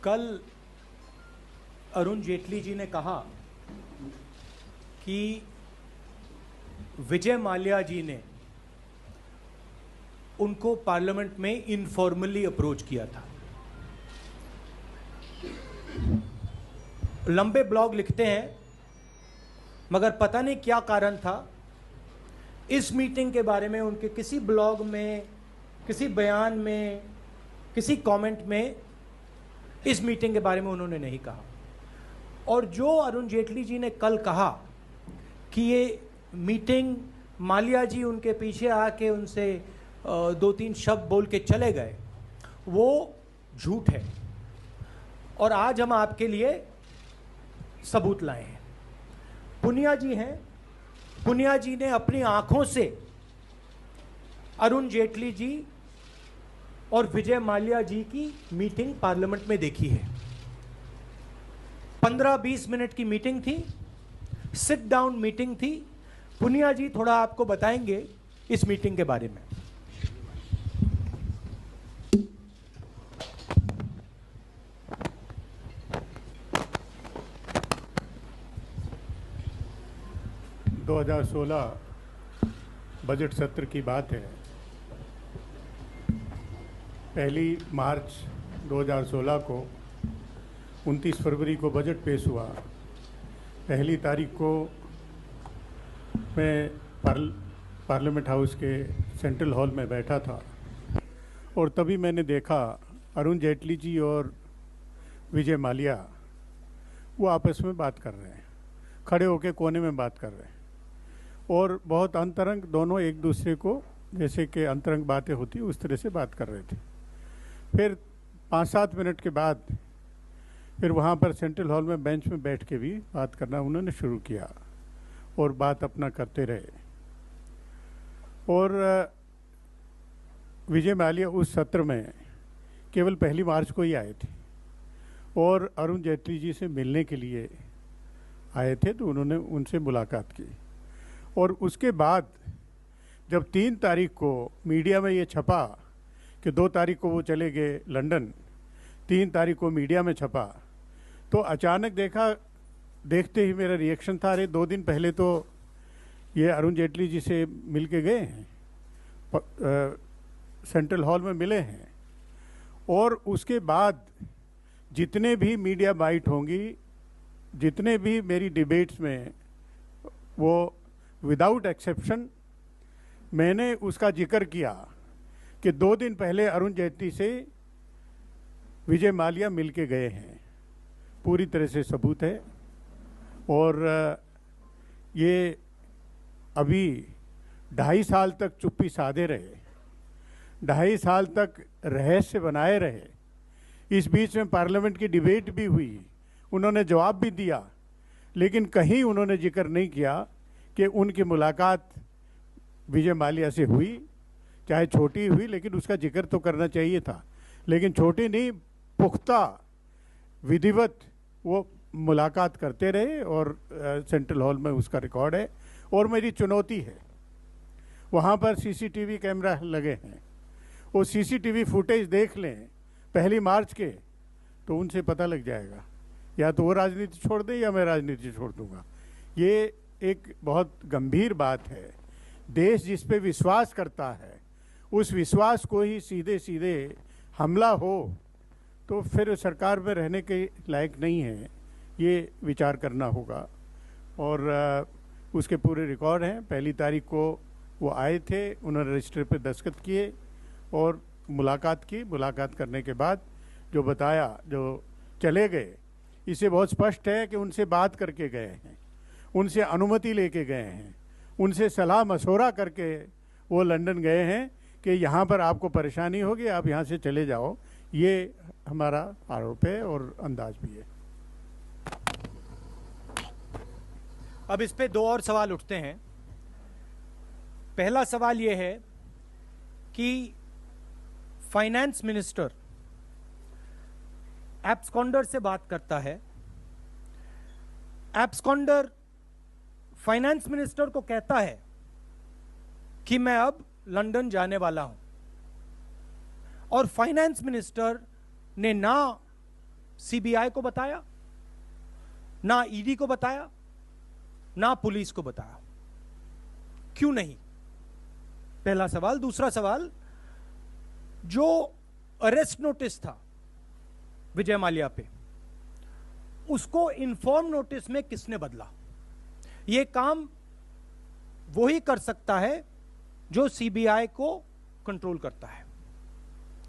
कल अरुण जेटली जी ने कहा कि विजय माल्या जी ने उनको पार्लियामेंट में इनफॉर्मली अप्रोच किया था। लंबे ब्लॉग लिखते हैं, मगर पता नहीं क्या कारण था, इस मीटिंग के बारे में उनके किसी ब्लॉग में, किसी बयान में, किसी कमेंट में इस मीटिंग के बारे में उन्होंने नहीं कहा। और जो अरुण जेटली जी ने कल कहा कि ये मीटिंग माल्या जी उनके पीछे आके उनसे दो तीन शब्द बोल के चले गए, वो झूठ है। और आज हम आपके लिए सबूत लाए हैं। पुनिया जी हैं, पुनिया जी ने अपनी आंखों से अरुण जेटली जी और विजय माल्या जी की मीटिंग पार्लियामेंट में देखी है। 15-20 मिनट की मीटिंग थी, सिट डाउन मीटिंग थी। पुनिया जी थोड़ा आपको बताएंगे इस मीटिंग के बारे में। दो 2016 बजट सत्र की बात है। 1 मार्च 2016 को 29 फरवरी को बजट पेश हुआ। 1 तारीख को मैं पार्लियामेंट हाउस के सेंट्रल हॉल में बैठा था और तभी मैंने देखा अरुण जेटली जी और विजय माल्या वो आपस में बात कर रहे हैं, खड़े होकर कोने में बात कर रहे हैं और बहुत अंतरंग, दोनों एक दूसरे को जैसे कि अंतरंग बातें होती उस तरह से बात कर रहे थे। फिर 5-7 मिनट के बाद फिर वहाँ पर सेंट्रल हॉल में बेंच में बैठ के भी बात करना उन्होंने शुरू किया और बात अपना करते रहे। और विजय माल्या उस सत्र में केवल 1 मार्च को ही आए थे और अरुण जेटली जी से मिलने के लिए आए थे, तो उन्होंने उनसे मुलाकात की। और उसके बाद जब 3 तारीख को मीडिया में ये छपा कि 2 तारीख को वो चले गए लंदन, 3 तारीख को मीडिया में छपा, तो अचानक देखते ही मेरा रिएक्शन था, अरे 2 दिन पहले तो ये अरुण जेटली जी से मिल के गए हैं, सेंट्रल हॉल में मिले हैं। और उसके बाद जितने भी मीडिया बाइट होंगी, जितने भी मेरी डिबेट्स में, वो विदाउट एक्सेप्शन मैंने उसका जिक्र किया कि 2 दिन पहले अरुण जेटली से विजय माल्या मिल के गए हैं। पूरी तरह से सबूत है। और ये अभी 2.5 साल तक चुप्पी साधे रहे, 2.5 साल तक रहस्य बनाए रहे। इस बीच में पार्लियामेंट की डिबेट भी हुई, उन्होंने जवाब भी दिया, लेकिन कहीं उन्होंने जिक्र नहीं किया कि उनकी मुलाकात विजय माल्या से हुई, चाहे छोटी हुई, लेकिन उसका जिक्र तो करना चाहिए था। लेकिन छोटी नहीं, पुख्ता विधिवत वो मुलाकात करते रहे और सेंट्रल हॉल में उसका रिकॉर्ड है। और मेरी चुनौती है, वहाँ पर सीसीटीवी कैमरा लगे हैं, वो सीसीटीवी फुटेज देख लें 1 मार्च के, तो उनसे पता लग जाएगा, या तो वो राजनीति छोड़ दे या मैं राजनीति छोड़ दूंगा। ये एक बहुत गंभीर बात है। देश जिस पे विश्वास करता है, उस विश्वास को ही सीधे सीधे हमला हो तो फिर सरकार में रहने के लायक नहीं है, ये विचार करना होगा। और उसके पूरे रिकॉर्ड हैं। 1 तारीख को वो आए थे, उन्होंने रजिस्टर पे दस्तखत किए और मुलाकात की। मुलाकात करने के बाद जो बताया, जो चले गए, इससे बहुत स्पष्ट है कि उनसे बात करके गए हैं, उनसे अनुमति लेके गए हैं, उनसे सलाह मशवरा करके वो लंदन गए हैं कि यहाँ पर आपको परेशानी होगी, आप यहाँ से चले जाओ। ये हमारा आरोप है और अंदाज भी है। अब इस पे 2 और सवाल उठते हैं। पहला सवाल यह है कि फाइनेंस मिनिस्टर एब्सकॉन्डर से बात करता है, एब्सकॉन्डर फाइनेंस मिनिस्टर को कहता है कि मैं अब लंदन जाने वाला हूं, और फाइनेंस मिनिस्टर ने ना सीबीआई को बताया, ना ईडी को बताया, ना पुलिस को बताया? क्यों नहीं? पहला सवाल। दूसरा सवाल, जो अरेस्ट नोटिस था विजय माल्या पे, उसको इन्फॉर्म नोटिस में किसने बदला? यह काम वही कर सकता है जो सीबीआई को कंट्रोल करता है।